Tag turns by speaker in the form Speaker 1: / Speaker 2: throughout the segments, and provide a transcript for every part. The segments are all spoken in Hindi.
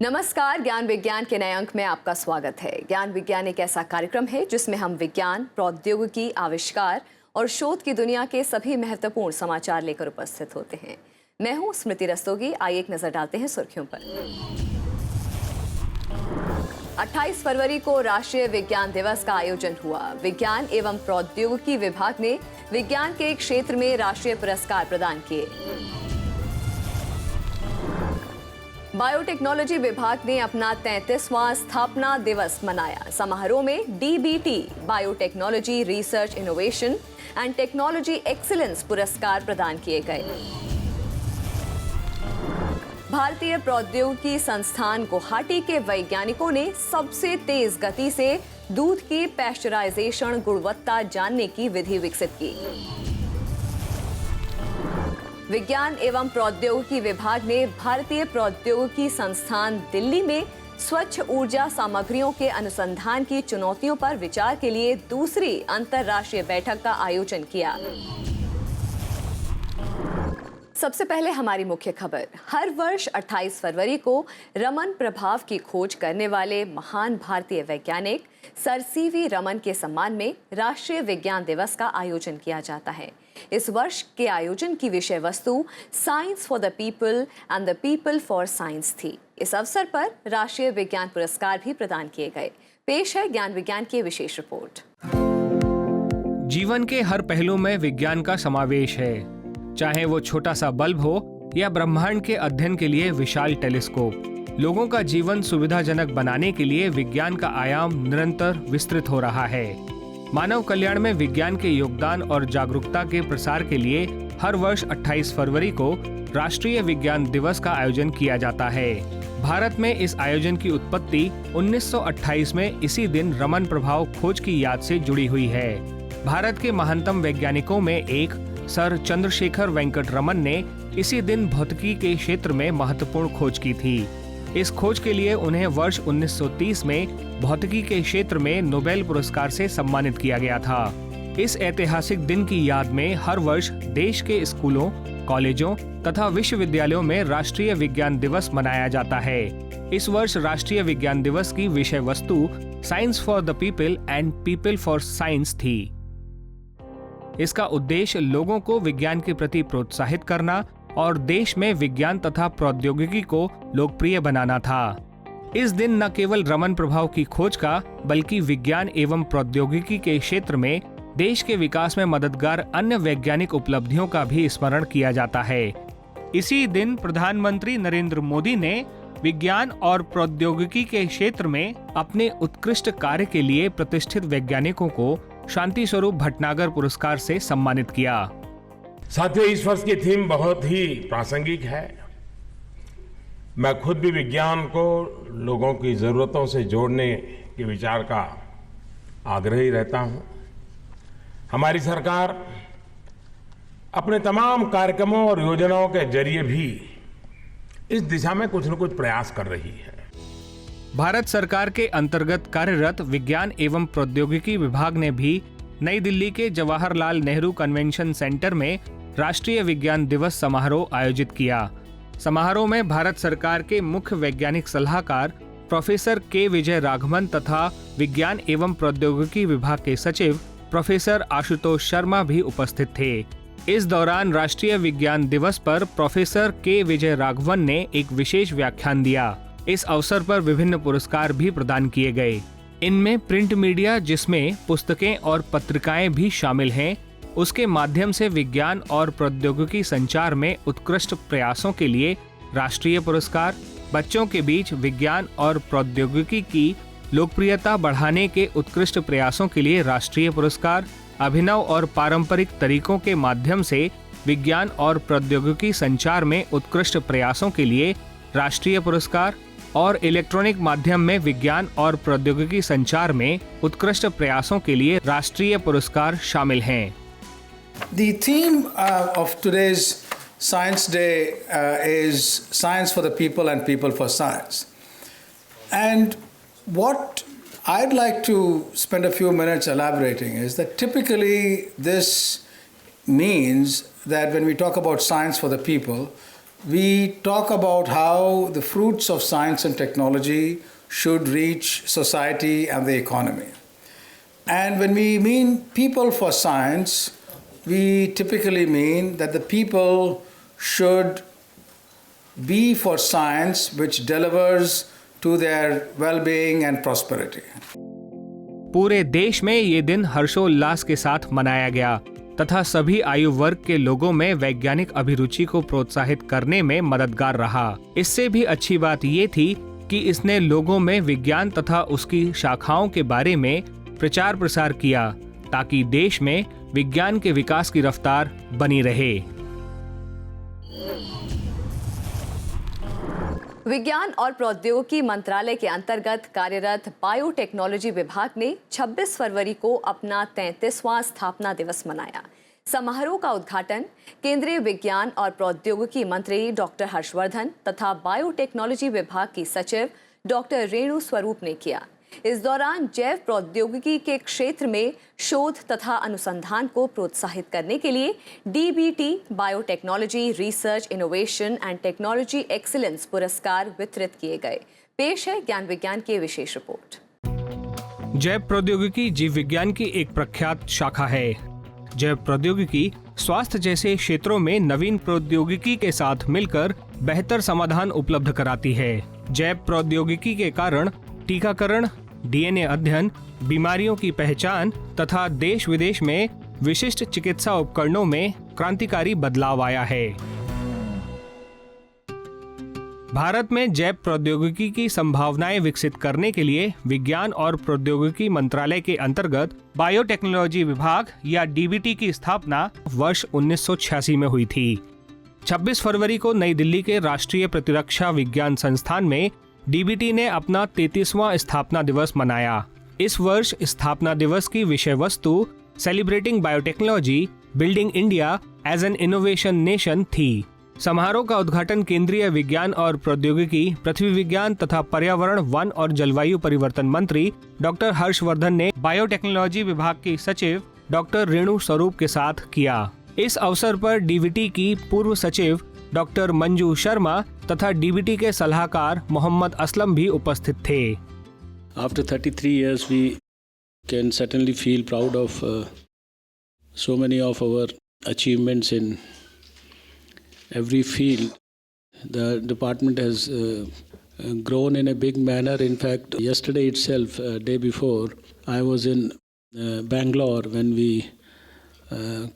Speaker 1: नमस्कार, ज्ञान विज्ञान के नए अंक में आपका स्वागत है। ज्ञान विज्ञान एक ऐसा कार्यक्रम है जिसमें हम विज्ञान, प्रौद्योगिकी, आविष्कार और शोध की दुनिया के सभी महत्वपूर्ण समाचार लेकर उपस्थित होते हैं। मैं हूं स्मृति रस्तोगी। आइए एक नजर डालते हैं सुर्खियों पर। 28 फरवरी को राष्ट्रीय विज्ञान दिवस का आयोजन हुआ। विज्ञान एवं प्रौद्योगिकी विभाग ने विज्ञान के क्षेत्र में राष्ट्रीय पुरस्कार प्रदान किए। बायोटेक्नोलॉजी विभाग ने अपना 33वां स्थापना दिवस मनाया। समारोह में DBT biotechnology research innovation and technology excellence पुरस्कार प्रदान किए गए। भारतीय प्रौद्योगिकी संस्थान गुवाहाटी के वैज्ञानिकों ने सबसे तेज गति से दूध की पैस्चराइजेशन गुणवत्ता जानने की विधि विकसित की। विज्ञान एवं प्रौद्योगिकी विभाग ने भारतीय प्रौद्योगिकी संस्थान दिल्ली में स्वच्छ ऊर्जा सामग्रियों के अनुसंधान की चुनौतियों पर विचार के लिए दूसरी अंतर्राष्ट्रीय बैठक का आयोजन किया। सबसे पहले हमारी मुख्य खबर। हर वर्ष 28 फरवरी को रमन प्रभाव की खोज करने वाले महान भारतीय वैज्ञानिक सर सीवी रमन के सम्मान में राष्ट्रीय विज्ञान दिवस का आयोजन किया जाता है। इस वर्ष के आयोजन की विषय वस्तु science for the people and the people for science थी। इस अवसर पर राष्ट्रीय विज्ञान पुरस्कार भी प्रदान किए गए। पेश है ज्ञान विज्ञान की विशेष रिपोर्ट।
Speaker 2: जीवन के हर पहलू में विज्ञान का समावेश है, चाहे वो छोटा सा बल्ब हो या ब्रह्मांड के अध्ययन के लिए विशाल टेलीस्कोप। लोगों का जीवन सुविधाजनक बनाने के लिए विज्ञान का आयाम निरंतर विस्तृत हो रहा है। मानव कल्याण में विज्ञान के योगदान और जागरूकता के प्रसार के लिए हर वर्ष 28 फरवरी को राष्ट्रीय विज्ञान दिवस का आयोजन किया जाता है। भारत में इस आयोजन की उत्पत्ति 1928 में इसी दिन रमन प्रभाव खोज की याद से जुड़ी हुई है। भारत के महानतम वैज्ञानिकों में एक सर चंद्रशेखर वेंकट रमन ने इसी दिन भौतिकी के क्षेत्र में महत्वपूर्ण खोज की थी। इस खोज के लिए उन्हें वर्ष 1930 में भौतिकी के क्षेत्र में नोबेल पुरस्कार से सम्मानित किया गया था। इस ऐतिहासिक दिन की याद में हर वर्ष देश के स्कूलों, कॉलेजों तथा विश्वविद्यालयों में राष्ट्रीय विज्ञान दिवस मनाया जाता है। इस वर्ष राष्ट्रीय विज्ञान दिवस की विषय वस्तु science for the people and people for science थी। इसका उद्देश्य लोगों को विज्ञान के प्रति प्रोत्साहित करना और देश में विज्ञान तथा प्रौद्योगिकी को लोकप्रिय बनाना था। इस दिन न केवल रमन प्रभाव की खोज का बल्कि विज्ञान एवं प्रौद्योगिकी के क्षेत्र में देश के विकास में मददगार अन्य वैज्ञानिक उपलब्धियों का भी स्मरण किया जाता है। इसी दिन प्रधानमंत्री नरेंद्र मोदी ने विज्ञान और प्रौद्योगिकी के क्षेत्र में अपने उत्कृष्ट कार्य के लिए प्रतिष्ठित वैज्ञानिकों को शांति स्वरूप भटनागर पुरस्कार से सम्मानित किया।
Speaker 3: साथियों, इस वर्ष की थीम बहुत ही प्रासंगिक है। मैं खुद भी विज्ञान को लोगों की जरूरतों से जोड़ने के विचार का आग्रही रहता हूं। हमारी सरकार अपने तमाम कार्यक्रमों और योजनाओं के जरिए भी इस दिशा में कुछ न कुछ प्रयास कर रही है।
Speaker 2: भारत सरकार के अंतर्गत कार्यरत विज्ञान एवं प्रौद्योगिकी विभाग ने भी नई दिल्ली के जवाहरलाल नेहरू कन्वेंशन सेंटर में राष्ट्रीय विज्ञान दिवस समारोह आयोजित किया। समारोह में भारत सरकार के मुख्य वैज्ञानिक सलाहकार प्रोफेसर के विजय राघवन तथा विज्ञान एवं प्रौद्योगिकी विभाग के सचिव प्रोफेसर आशुतोष शर्मा भी उपस्थित थे। इस दौरान राष्ट्रीय विज्ञान दिवस पर प्रोफेसर के विजय राघवन ने एक विशेष व्याख्यान दिया। इस अवसर पर विभिन्न पुरस्कार भी प्रदान किए गए। इनमें प्रिंट मीडिया, जिसमें पुस्तकें और पत्रिकाएं भी शामिल हैं, उसके माध्यम से विज्ञान और प्रौद्योगिकी संचार में उत्कृष्ट प्रयासों के लिए राष्ट्रीय पुरस्कार, बच्चों के बीच विज्ञान और प्रौद्योगिकी की लोकप्रियता बढ़ाने के उत्कृष्ट प्रयासों के लिए राष्ट्रीय पुरस्कार, अभिनव और पारंपरिक तरीकों के माध्यम से विज्ञान और प्रौद्योगिकी संचार में उत्कृष्ट प्रयासों के लिए राष्ट्रीय पुरस्कार और इलेक्ट्रॉनिक माध्यम में विज्ञान और प्रौद्योगिकी संचार में उत्कृष्ट प्रयासों के लिए राष्ट्रीय पुरस्कार शामिल हैं।
Speaker 4: The theme of today's Science Day is Science for the People and People for Science. And what I'd like to spend a few minutes elaborating is that typically this means that when we talk about science for the people, we talk about how the fruits of science and technology should reach society and the economy. And when we mean people for science, we typically mean that the people should be for science which delivers to their well-being and prosperity.
Speaker 2: पूरे देश में ये दिन हर्षोल्लास के साथ मनाया गया तथा सभी आयु वर्ग के लोगों में वैज्ञानिक अभिरुचि को प्रोत्साहित करने में मददगार रहा। इससे भी अच्छी बात ये थी कि इसने लोगों में विज्ञान तथा उसकी शाखाओं के बारे में प्रचार प्रसार किया ताकि देश में विज्ञान के विकास की रफ्तार बनी रहे।
Speaker 1: विज्ञान और प्रौद्योगिकी मंत्रालय के अंतर्गत कार्यरत बायोटेक्नोलॉजी विभाग ने 26 फरवरी को अपना 33वां स्थापना दिवस मनाया। समारोह का उद्घाटन केंद्रीय विज्ञान और प्रौद्योगिकी मंत्री डॉक्टर हर्षवर्धन तथा बायोटेक्नोलॉजी विभाग की सचिव डॉक्टर रेणु स्वरूप ने किया। इस दौरान जैव प्रौद्योगिकी के क्षेत्र में शोध तथा अनुसंधान को प्रोत्साहित करने के लिए DBT biotechnology research innovation and technology excellence पुरस्कार वितरित किए गए। पेश है ज्ञान विज्ञान की विशेष रिपोर्ट।
Speaker 2: जैव प्रौद्योगिकी जीव विज्ञान की एक प्रख्यात शाखा है। जैव प्रौद्योगिकी स्वास्थ्य जैसे क्षेत्रों में नवीन प्रौद्योगिकी के साथ मिलकर बेहतर समाधान उपलब्ध कराती है। जैव प्रौद्योगिकी के कारण टीकाकरण, DNA अध्ययन, बीमारियों की पहचान तथा देश विदेश में विशिष्ट चिकित्सा उपकरणों में क्रांतिकारी बदलाव आया है। भारत में जैव प्रौद्योगिकी की संभावनाएं विकसित करने के लिए विज्ञान और प्रौद्योगिकी मंत्रालय के अंतर्गत बायोटेक्नोलॉजी विभाग या DBT की स्थापना वर्ष 1986 में हुई थी। 26 फरवरी को नई दिल्ली के राष्ट्रीय प्रतिरक्षा विज्ञान संस्थान में DBT ने अपना 33वां स्थापना दिवस मनाया। इस वर्ष स्थापना दिवस की विषय वस्तु celebrating biotechnology building India as an innovation nation थी। समारोह का उद्घाटन केंद्रीय विज्ञान और प्रौद्योगिकी, पृथ्वी विज्ञान तथा पर्यावरण, वन और जलवायु परिवर्तन मंत्री डॉक्टर हर्षवर्धन ने बायोटेक्नोलॉजी विभाग की सचिव डॉक्टर रेणु स्वरूप के साथ किया। इस अवसर पर DBT की पूर्व सचिव डॉक्टर मंजू शर्मा तथा DBT के सलाहकार मोहम्मद असलम भी उपस्थित थे।
Speaker 5: After 33 years, we can certainly feel proud of so many of our achievements in every field. The department has grown in a big manner. In fact, yesterday itself, day before, I was in Bangalore when we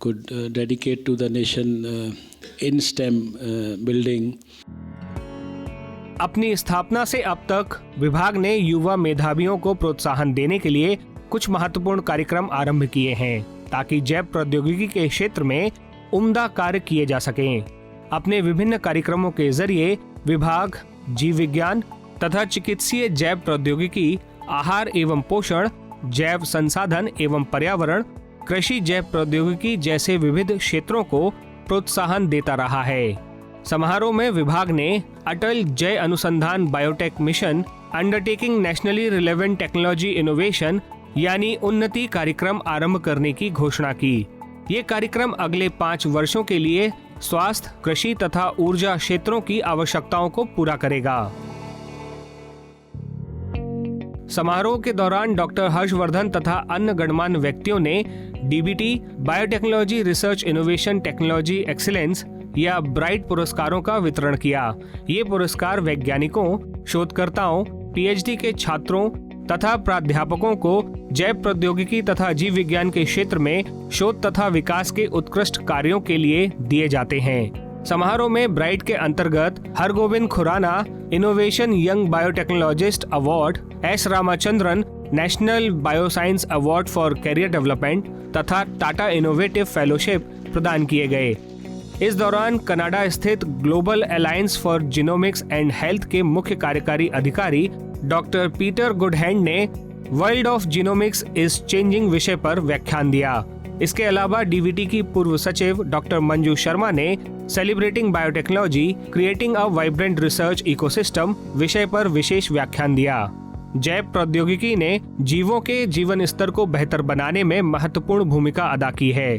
Speaker 5: could dedicate to the nation in STEM building.
Speaker 2: अपनी स्थापना से अब तक विभाग ने युवा मेधावियों को प्रोत्साहन देने के लिए कुछ महत्वपूर्ण कार्यक्रम आरंभ किए हैं ताकि जैव प्रौद्योगिकी के क्षेत्र में उम्दा कार्य किए जा सकें। अपने विभिन्न कार्यक्रमों के जरिए विभाग जीव विज्ञान तथा चिकित्सीय जैव प्रौद्योगिकी, आहार एवं पोषण, जैव संसाधन एवं पर्यावरण, कृषि जैव प्रौद्योगिकी जैसे विविध क्षेत्रों को प्रोत्साहन देता रहा है। समारोह में विभाग ने अटल जय अनुसंधान biotech mission undertaking nationally relevant technology innovation यानी उन्नति कार्यक्रम आरंभ करने की घोषणा की। ये कार्यक्रम अगले 5 वर्षों के लिए स्वास्थ्य, कृषि तथा ऊर्जा क्षेत्रों की आवश्यकताओं को पूरा करेगा। समारोह के दौरान डॉक्टर हर्षवर्धन तथा अन्य गणमान्य व्यक्तियों ने DBT biotechnology research innovation technology excellence या ब्राइट पुरस्कारों का वितरण किया। ये पुरस्कार वैज्ञानिकों, शोधकर्ताओं, PhD के छात्रों तथा प्राध्यापकों को जैव प्रौद्योगिकी तथा जीव विज्ञान के क्षेत्र में शोध तथा विकास के उत्कृष्ट कार्यों के लिए दिए जाते हैं। समारोह में ब्राइट के अंतर्गत Hargobind Khurana innovation young biotechnologist award, S Ramachandran national bioscience award for career development तथा टाटा इनोवेटिव फेलोशिप प्रदान किए गए। इस दौरान कनाडा स्थित global alliance for genomics and health के मुख्य कार्यकारी अधिकारी डॉक्टर पीटर गुडहैंड ने world of genomics is changing विषय पर व्याख्यान दिया। इसके अलावा DBT की पूर्व सचिव डॉक्टर मंजू शर्मा ने celebrating biotechnology creating a vibrant research ecosystem विषय पर विशेष व्याख्यान दिया। जैव प्रौद्योगिकी ने जीवों के जीवन स्तर को बेहतर बनाने में महत्वपूर्ण भूमिका अदा की है।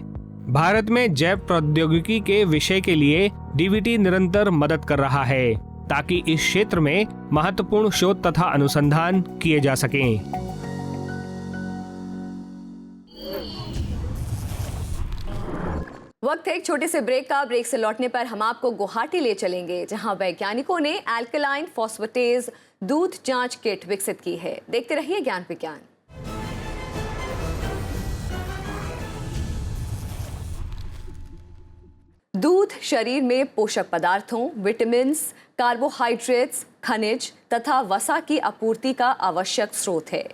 Speaker 2: भारत में जैव प्रौद्योगिकी के विषय के लिए डीवीटी निरंतर मदद कर रहा है ताकि इस क्षेत्र में महत्वपूर्ण शोध तथा अनुसंधान किए जा सकें।
Speaker 1: वक्त है एक छोटे से ब्रेक का। ब्रेक से लौटने पर हम आपको गुवाहाटी ले चलेंगे, जहां वैज्ञानिकों ने एल्कलाइन फॉस्फेटेज दूध जांच किट विकसित की है। देखते रहिए ज्ञान विज्ञान। दूध शरीर में पोषक पदार्थों, विटामिन्स, कार्बोहाइड्रेट्स, खनिज तथा वसा की आपूर्ति का आवश्यक स्रोत है।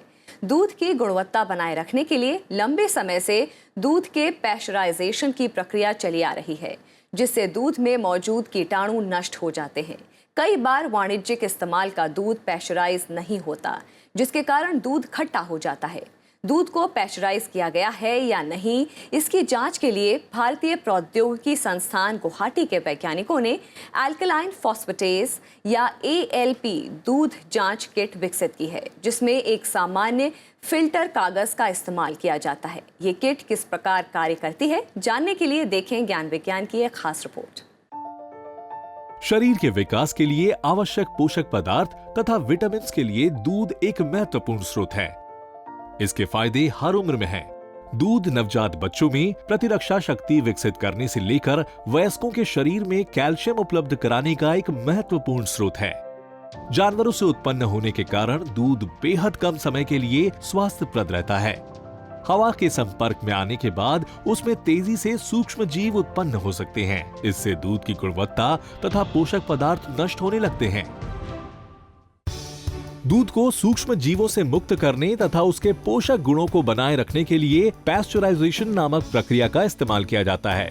Speaker 1: दूध की गुणवत्ता बनाए रखने के लिए लंबे समय से दूध के पैस्चराइजेशन की प्रक्रिया चली आ रही है, जिससे दूध में मौजूद कीटाणु नष्ट हो जाते हैं। कई बार वाणिज्यिक इस्तेमाल का दूध पैस्चराइज नहीं होता, जिसके कारण दूध खट्टा हो जाता है। दूध को पैस्चराइज किया गया है या नहीं, इसकी जांच के लिए भारतीय प्रौद्योगिकी संस्थान गुवाहाटी के वैज्ञानिकों ने एल्कलाइन फॉस्फेटेज या ALP दूध जांच किट विकसित की है, जिसमें एक सामान्य फिल्टर कागज का इस्तेमाल किया जाता है। ये किट किस प्रकार कार्य करती है, जानने के लिए देखें ज्ञान विज्ञान की एक खास रिपोर्ट।
Speaker 6: शरीर के विकास के लिए आवश्यक पोषक पदार्थ तथा विटामिन के लिए दूध एक महत्वपूर्ण स्रोत है। इसके फायदे हर उम्र में हैं। दूध नवजात बच्चों में प्रतिरक्षा शक्ति विकसित करने से लेकर वयस्कों के शरीर में कैल्शियम उपलब्ध कराने का एक महत्वपूर्ण स्रोत है। जानवरों से उत्पन्न होने के कारण दूध बेहद कम समय के लिए स्वास्थ्यप्रद रहता है। हवा के संपर्क में आने के बाद उसमें तेजी से सूक्ष्म जीव उत्पन्न हो सकते हैं। इससे दूध की गुणवत्ता तथा पोषक पदार्थ नष्ट होने लगते हैं। दूध को सूक्ष्म जीवों से मुक्त करने तथा उसके पोषक गुणों को बनाए रखने के लिए पैस्चराइजेशन नामक प्रक्रिया का इस्तेमाल किया जाता है।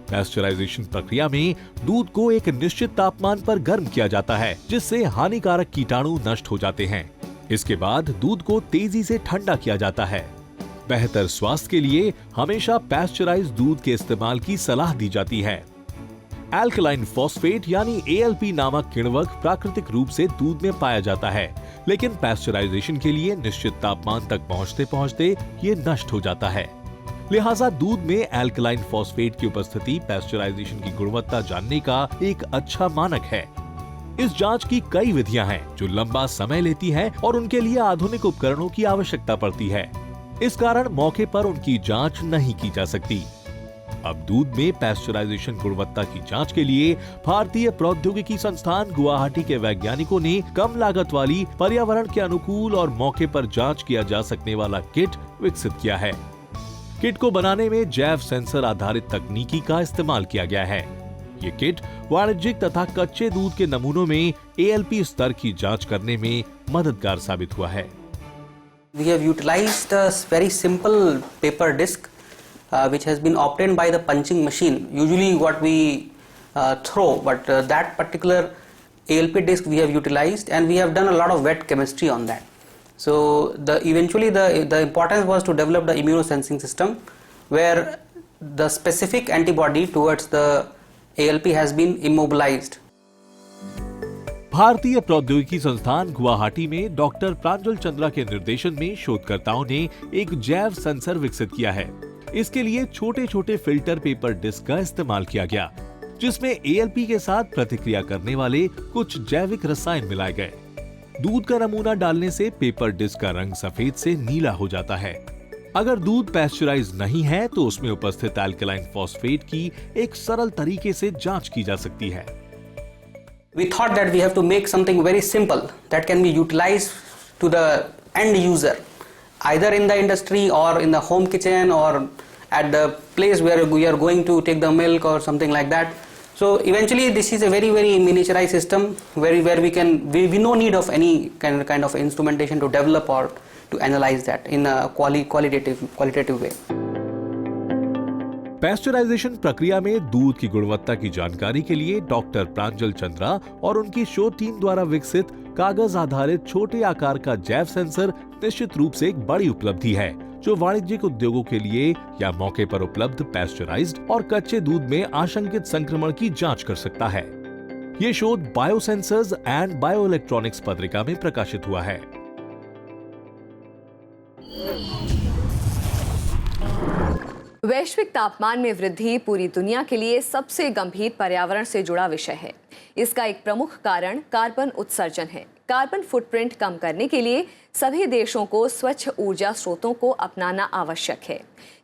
Speaker 6: पैस्चराइजेशन प्रक्रिया में दूध को एक निश्चित तापमान पर गर्म किया जाता है, जिससे हानिकारक कीटाणु नष्ट हो जाते हैं। इसके बाद दूध को तेजी से ठंडा किया जाता है। बेहतर स्वास्थ्य के लिए हमेशा पैस्चराइज दूध के इस्तेमाल की सलाह दी जाती है। एल्कलाइन फॉस्फेट यानी ALP नामक किण्वक प्राकृतिक रूप से दूध में पाया जाता है, लेकिन पैस्चराइजेशन के लिए निश्चित तापमान तक पहुंचते पहुंचते ये नष्ट हो जाता है। लिहाजा दूध में एल्कलाइन फॉस्फेट की उपस्थिति पैस्चराइजेशन की गुणवत्ता जानने का एक अच्छा मानक है। इस जांच की कई विधियां हैं जो लंबा समय लेती हैं और उनके लिए आधुनिक उपकरणों की आवश्यकता पड़ती है। इस कारण मौके पर उनकी जांच नहीं की जा सकती। अब दूध में पैस्चराइजेशन गुणवत्ता की जांच के लिए भारतीय प्रौद्योगिकी संस्थान गुवाहाटी के वैज्ञानिकों ने कम लागत वाली, पर्यावरण के अनुकूल और मौके पर जांच किया जा सकने वाला किट विकसित किया है। किट को बनाने में जैव सेंसर आधारित तकनीकी का इस्तेमाल किया गया है। ये किट वाणिज्यिक तथा कच्चे दूध के नमूनों में ALP स्तर की जांच करने में मददगार साबित हुआ है।
Speaker 7: We have utilized a very simple paper disc which has been obtained by the punching machine. Usually what we throw, but that particular ALP disc we have utilized, and we have done a lot of wet chemistry on that. So eventually the importance was to develop the immunosensing system where the specific antibody towards the ALP has been immobilized.
Speaker 6: भारतीय प्रौद्योगिकी संस्थान गुवाहाटी में डॉक्टर प्रांजल चंद्रा के निर्देशन में शोधकर्ताओं ने एक जैव सेंसर विकसित किया है। इसके लिए छोटे छोटे फिल्टर पेपर डिस्क का इस्तेमाल किया गया, जिसमें ALP के साथ प्रतिक्रिया करने वाले कुछ जैविक रसायन मिलाए गए। दूध का नमूना डालने से पेपर डिस्क का रंग सफेद से नीला हो जाता है। अगर दूध पैस्चराइज नहीं है तो उसमें उपस्थित एल्कलाइन फॉस्फेट की एक सरल तरीके से जांच की जा सकती है।
Speaker 7: We thought that we have to make something very simple that can be utilized to the end user, either in the industry or in the home kitchen or at the place where we are going to take the milk or something like that. So eventually this is a very miniaturized system where we no need of any kind of instrumentation to develop or to analyze that in a qualitative way.
Speaker 6: Pasteurisation प्रक्रिया में दूध की गुणवत्ता की जानकारी के लिए डॉक्टर प्रांजल चंद्रा और उनकी शोध टीम द्वारा विकसित कागज आधारित छोटे आकार का जैव सेंसर निश्चित रूप से एक बड़ी उपलब्धि है, जो वाणिज्यिक उद्योगों के लिए या मौके पर उपलब्ध पैस्चराइज्ड और कच्चे दूध में आशंकित संक्रमण की जांच कर सकता है। ये शोध बायोसेंसर्स एंड बायोइलेक्ट्रॉनिक्स पत्रिका में प्रकाशित हुआ है।
Speaker 1: वैश्विक तापमान में वृद्धि पूरी दुनिया के लिए सबसे गंभीर पर्यावरण से जुड़ा विषय है। इसका एक प्रमुख कारण कार्बन उत्सर्जन है। कार्बन फुटप्रिंट कम करने के लिए सभी देशों को स्वच्छ ऊर्जा स्रोतों को अपनाना आवश्यक है।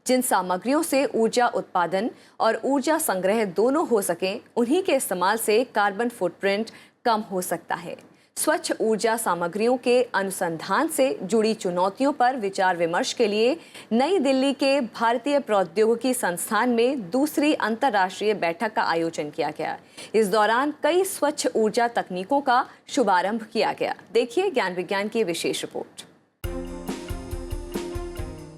Speaker 1: जिन सामग्रियों से ऊर्जा उत्पादन और ऊर्जा संग्रह दोनों हो सकें, उन्हीं के इस्तेमाल से कार्बन फुटप्रिंट कम हो सकता है। स्वच्छ ऊर्जा सामग्रियों के अनुसंधान से जुड़ी चुनौतियों पर विचार विमर्श के लिए नई दिल्ली के भारतीय प्रौद्योगिकी संस्थान में दूसरी अंतर्राष्ट्रीय बैठक का आयोजन किया गया। इस दौरान कई स्वच्छ ऊर्जा तकनीकों का शुभारंभ किया गया। देखिए ज्ञान विज्ञान की विशेष रिपोर्ट।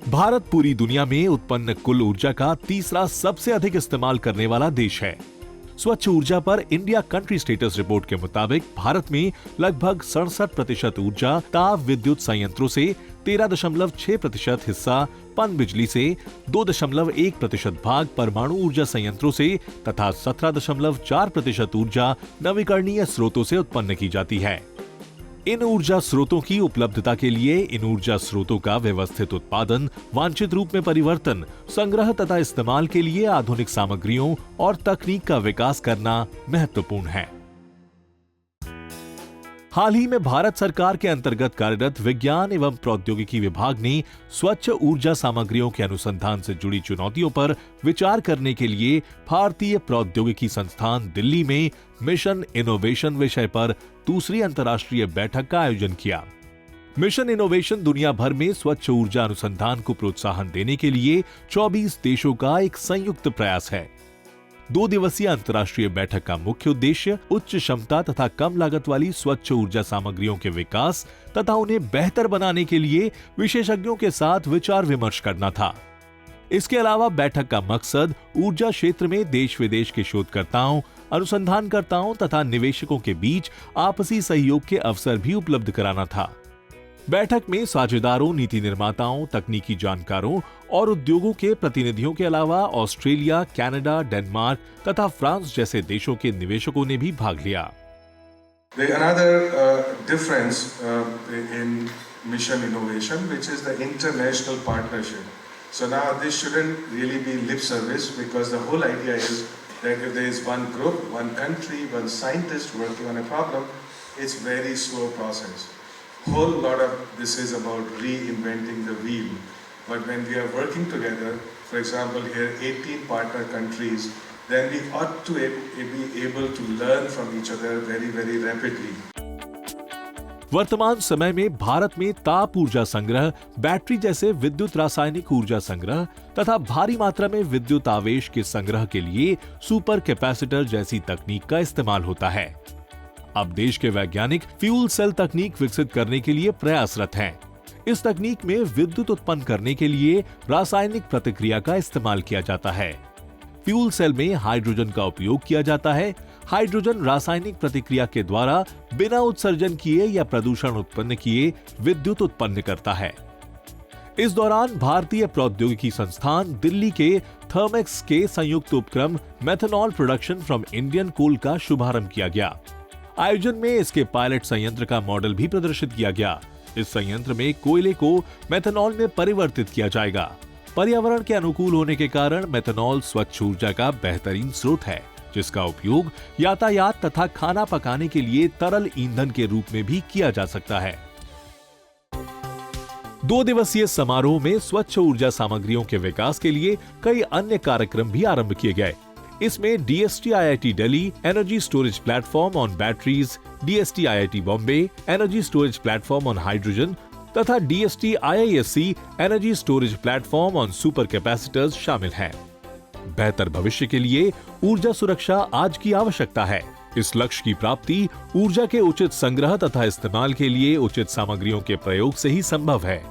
Speaker 6: भारत पूरी दुनिया में उत्पन्न कुल ऊर्जा का तीसरा सबसे अधिक इस्तेमाल करने वाला देश है। स्वच्छ ऊर्जा पर इंडिया कंट्री स्टेटस रिपोर्ट के मुताबिक भारत में लगभग 67% ऊर्जा ताप विद्युत संयंत्रों से, 13.6% हिस्सा पनबिजली से, 2.1% भाग परमाणु ऊर्जा संयंत्रों से तथा 17.4% ऊर्जा नवीकरणीय स्रोतों से उत्पन्न की जाती है। इन ऊर्जा स्रोतों की उपलब्धता के लिए इन ऊर्जा स्रोतों का व्यवस्थित उत्पादन, वांछित रूप में परिवर्तन, संग्रह तथा इस्तेमाल के लिए आधुनिक सामग्रियों और तकनीक का विकास करना महत्वपूर्ण है। हाल ही में भारत सरकार के अंतर्गत कार्यरत विज्ञान एवं प्रौद्योगिकी विभाग ने स्वच्छ ऊर्जा सामग्रियों के अनुसंधान से जुड़ी चुनौतियों पर विचार करने के लिए भारतीय प्रौद्योगिकी संस्थान दिल्ली में मिशन इनोवेशन विषय पर दूसरी अंतर्राष्ट्रीय बैठक का आयोजन किया। मिशन इनोवेशन दुनिया भर में स्वच्छ ऊर्जा अनुसंधान को प्रोत्साहन देने के लिए 24 देशों का एक संयुक्त प्रयास है। 2 दिवसीय अंतर्राष्ट्रीय बैठक का मुख्य उद्देश्य उच्च क्षमता तथा कम लागत वाली स्वच्छ ऊर्जा सामग्रियों के विकास तथा उन्हें बेहतर बनाने के लिए विशेषज्ञों के साथ विचार विमर्श करना था। इसके अलावा बैठक का मकसद ऊर्जा क्षेत्र में देश विदेश के शोधकर्ताओं, अनुसंधानकर्ताओं तथा निवेशकों के बीच आपसी सहयोग के अवसर भी उपलब्ध कराना था। बैठक में साझेदारों, नीति निर्माताओं, तकनीकी जानकारों और उद्योगों के प्रतिनिधियों के अलावा ऑस्ट्रेलिया, कनाडा, डेनमार्क तथा फ्रांस जैसे देशों के निवेशकों ने भी भाग लिया।
Speaker 8: Another difference in mission innovation, which is the international partnership. So now this shouldn't really be lip service, because the whole idea is that if there is one group, one country, one scientist working on a problem, it's very slow process. Whole lot of this is about reinventing the wheel. But when we are working together, for example here 18 partner countries, then we ought to be able to learn from each other very, very rapidly.
Speaker 6: वर्तमान समय में भारत में ताप ऊर्जा संग्रह, बैटरी जैसे विद्युत रासायनिक ऊर्जा संग्रह तथा भारी मात्रा में विद्युत आवेश के संग्रह के लिए सुपर कैपेसिटर जैसी तकनीक का इस्तेमाल होता है। अब देश के वैज्ञानिक फ्यूल सेल तकनीक विकसित करने के लिए प्रयासरत हैं। इस तकनीक में विद्युत उत्पन्न करने के लिए रासायनिक प्रतिक्रिया का इस्तेमाल किया जाता है। फ्यूल सेल में हाइड्रोजन का उपयोग किया जाता है। हाइड्रोजन रासायनिक प्रतिक्रिया के द्वारा बिना उत्सर्जन किए या प्रदूषण उत्पन्न किए विद्युत उत्पन्न करता है। इस दौरान भारतीय प्रौद्योगिकी संस्थान दिल्ली के थर्मेक्स के संयुक्त उपक्रम methanol production from Indian coal का शुभारंभ किया गया। आयोजन में इसके पायलट संयंत्र का मॉडल भी प्रदर्शित किया गया। इस संयंत्र में कोयले को मेथनॉल में परिवर्तित किया जाएगा। पर्यावरण के अनुकूल होने के कारण मेथनॉल स्वच्छ ऊर्जा का बेहतरीन स्रोत है, जिसका उपयोग यातायात तथा खाना पकाने के लिए तरल ईंधन के रूप में भी किया जा सकता है। 2 दिवसीय समारोह में स्वच्छ ऊर्जा सामग्रियों के विकास के लिए कई अन्य कार्यक्रम भी आरंभ किए गए। इसमें DST IIT Delhi energy storage platform on batteries, DST IIT Bombay energy storage platform on hydrogen तथा DST IISc energy storage platform on super capacitors शामिल हैं। बेहतर भविष्य के लिए ऊर्जा सुरक्षा आज की आवश्यकता है। इस लक्ष्य की प्राप्ति ऊर्जा के उचित संग्रह तथा इस्तेमाल के लिए उचित सामग्रियों के प्रयोग से ही संभव है।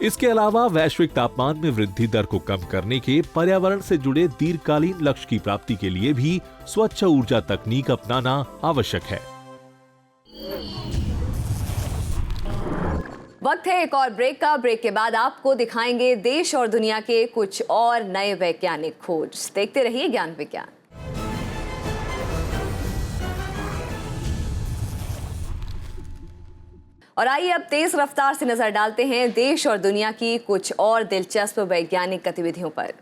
Speaker 6: इसके अलावा वैश्विक तापमान में वृद्धि दर को कम करने के पर्यावरण से जुड़े दीर्घकालीन लक्ष्य की प्राप्ति के लिए भी स्वच्छ ऊर्जा तकनीक अपनाना आवश्यक है।
Speaker 1: वक्त है एक और ब्रेक का। ब्रेक के बाद आपको दिखाएंगे देश और दुनिया के कुछ और नए वैज्ञानिक खोज। देखते रहिए ज्ञान विज्ञान। और आइए अब तेज रफ्तार से नजर डालते हैं देश और दुनिया की कुछ और दिलचस्प वैज्ञानिक गतिविधियों पर।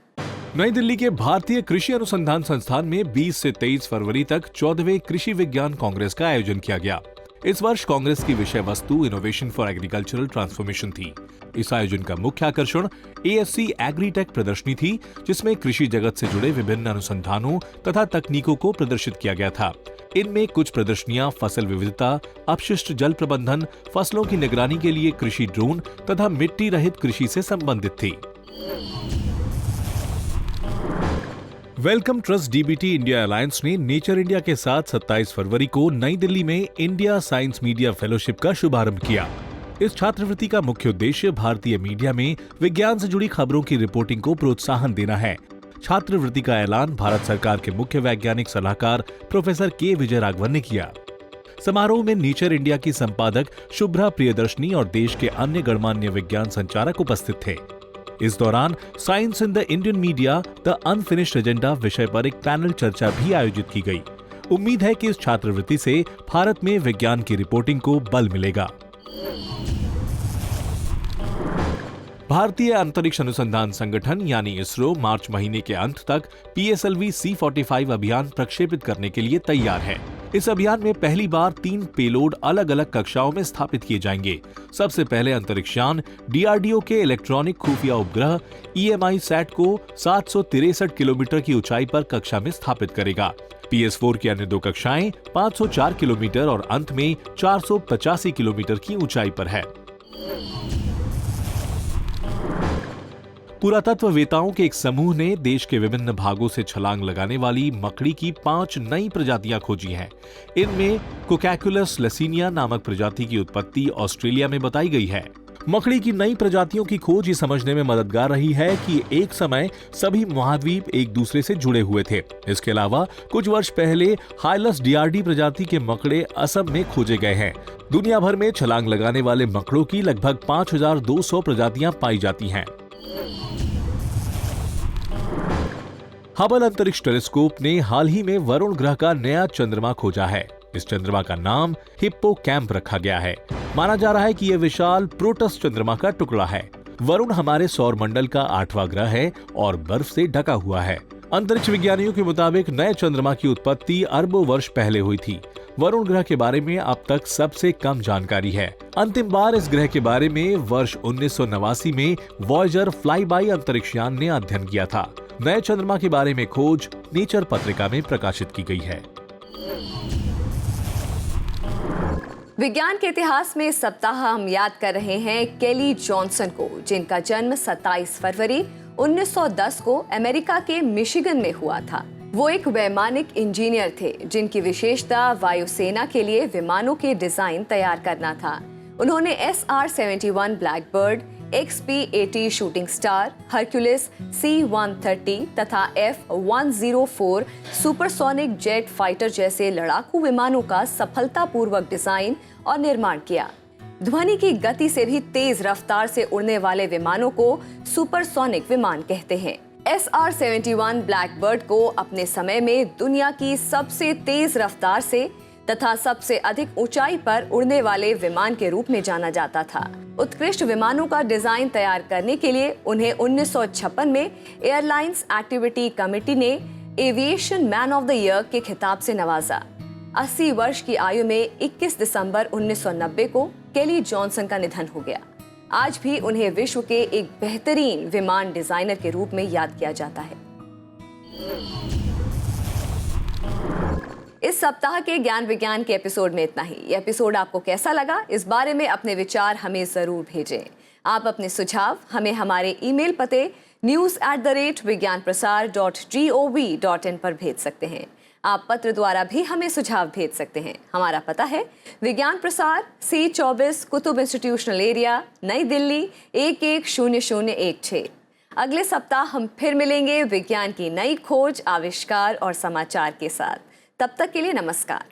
Speaker 6: नई दिल्ली के भारतीय कृषि अनुसंधान संस्थान में 20 से 23 फरवरी तक 14वें कृषि विज्ञान कांग्रेस का आयोजन किया गया। इस वर्ष कांग्रेस की विषय वस्तु इनोवेशन फॉर एग्रीकल्चरल ट्रांसफॉर्मेशन थी। इस आयोजन का मुख्य आकर्षण ASC एग्रीटेक प्रदर्शनी थी, जिसमें कृषि जगत से जुड़े विभिन्न अनुसंधानों तथा तकनीकों को प्रदर्शित किया गया था। इनमें कुछ प्रदर्शनियां फसल विविधता, अपशिष्ट जल प्रबंधन, फसलों की निगरानी के लिए कृषि ड्रोन तथा मिट्टी रहित कृषि से संबंधित थी। Wellcome Trust DBT India alliance ने नेचर इंडिया के साथ 27 फरवरी को नई दिल्ली में इंडिया साइंस मीडिया फेलोशिप का शुभारंभ किया। इस छात्रवृत्ति का मुख्य उद्देश्य भारतीय मीडिया में विज्ञान से जुड़ी खबरों की रिपोर्टिंग को प्रोत्साहन देना है। छात्रवृत्ति का ऐलान भारत सरकार के मुख्य वैज्ञानिक सलाहकार प्रोफेसर के विजय राघवन ने किया। समारोह में नेचर इंडिया की संपादक शुभ्रा प्रियदर्शनी और देश के अन्य गणमान्य विज्ञान संचालक उपस्थित थे। इस दौरान science in the Indian media the unfinished agenda विषय पर एक पैनल चर्चा भी आयोजित की गई। उम्मीद है कि इस छात्रवृत्ति से भारत में विज्ञान की रिपोर्टिंग को बल मिलेगा। भारतीय अंतरिक्ष अनुसंधान संगठन यानी इसरो मार्च महीने के अंत तक PSLV C-45 अभियान प्रक्षेपित करने के लिए तैयार है। इस अभियान में पहली बार 3 पेलोड अलग अलग कक्षाओं में स्थापित किए जाएंगे। सबसे पहले अंतरिक्षयान DRDO के इलेक्ट्रॉनिक खुफिया उपग्रह EMI-SAT को 763 किलोमीटर की ऊंचाई पर कक्षा में स्थापित करेगा। PS4 की अन्य 2 कक्षाएं 504 किलोमीटर और अंत में 485 किलोमीटर की ऊंचाई पर है। पुरातत्ववेताओं के एक समूह ने देश के विभिन्न भागों से छलांग लगाने वाली मकड़ी की 5 नई प्रजातियां खोजी हैं। इनमें कोकैकुलस लसीनिया नामक प्रजाति की उत्पत्ति ऑस्ट्रेलिया में बताई गई है। मकड़ी की नई प्रजातियों की खोज ये समझने में मददगार रही है कि एक समय सभी महाद्वीप एक दूसरे से जुड़े हुए थे। इसके अलावा कुछ वर्ष पहले हाइलस डियार्डी प्रजाति के मकड़े असम में खोजे गए हैं। दुनिया भर में छलांग लगाने वाले मकड़ों की लगभग 5200 प्रजातियां पाई जाती हैं। हबल अंतरिक्ष टेलीस्कोप ने हाल ही में वरुण ग्रह का नया चंद्रमा खोजा है। इस चंद्रमा का नाम हिप्पोकैम्प रखा गया है। माना जा रहा है कि यह विशाल प्रोटस चंद्रमा का टुकड़ा है। वरुण हमारे सौर मंडल का 8वां ग्रह है और बर्फ से ढका हुआ है। अंतरिक्ष विज्ञानियों के मुताबिक नए चंद्रमा की उत्पत्ति अरबों वर्ष पहले हुई थी। वरुण ग्रह के बारे में अब तक सबसे कम जानकारी है। अंतिम बार इस ग्रह के बारे में वर्ष 1989 में वॉयेजर फ्लाईबाई अंतरिक्षयान ने अध्ययन किया था। नए चंद्रमा के बारे में खोज नेचर पत्रिका में प्रकाशित की गई है।
Speaker 1: विज्ञान के इतिहास में इस सप्ताह हम याद कर रहे हैं केली जॉनसन को, जिनका जन्म 27 फरवरी 1910 को अमेरिका के मिशिगन में हुआ था। वो एक वैमानिक इंजीनियर थे जिनकी विशेषता वायुसेना के लिए विमानों के डिजाइन तैयार करना था। उन्होंने SR-71 Blackbird, XP-80 shooting star, Hercules C-130 तथा F-104 सुपरसोनिक जेट फाइटर जैसे लड़ाकू विमानों का सफलतापूर्वक डिजाइन और निर्माण किया। ध्वनि की गति से भी तेज रफ्तार से उड़ने वाले विमानों को सुपरसोनिक विमान कहते हैं। SR-71 ब्लैकबर्ड को अपने समय में दुनिया की सबसे तेज रफ्तार से तथा सबसे अधिक ऊंचाई पर उड़ने वाले विमान के रूप में जाना जाता था। उत्कृष्ट विमानों का डिजाइन तैयार करने के लिए उन्हें 1956 में एयरलाइंस एक्टिविटी कमेटी ने aviation man of the year के खिताब से नवाजा। 80 वर्ष की आयु में 21 दिसंबर 1990 को केली जॉनसन का निधन हो गया। आज भी उन्हें विश्व के एक बेहतरीन विमान डिजाइनर के रूप में याद किया जाता है। इस सप्ताह के ज्ञान विज्ञान के एपिसोड में इतना ही। यह एपिसोड आपको कैसा लगा, इस बारे में अपने विचार हमें जरूर भेजें। आप अपने सुझाव हमें हमारे ईमेल पते news@vigyanprasar.gov.in पर भेज सकते हैं। आप पत्र द्वारा भी हमें सुझाव भेज सकते हैं। हमारा पता है विज्ञान प्रसार, C24 कुतुब इंस्टीट्यूशनल एरिया, नई दिल्ली 110016। अगले सप्ताह हम फिर मिलेंगे विज्ञान की नई खोज, आविष्कार और समाचार के साथ। तब तक के लिए नमस्कार।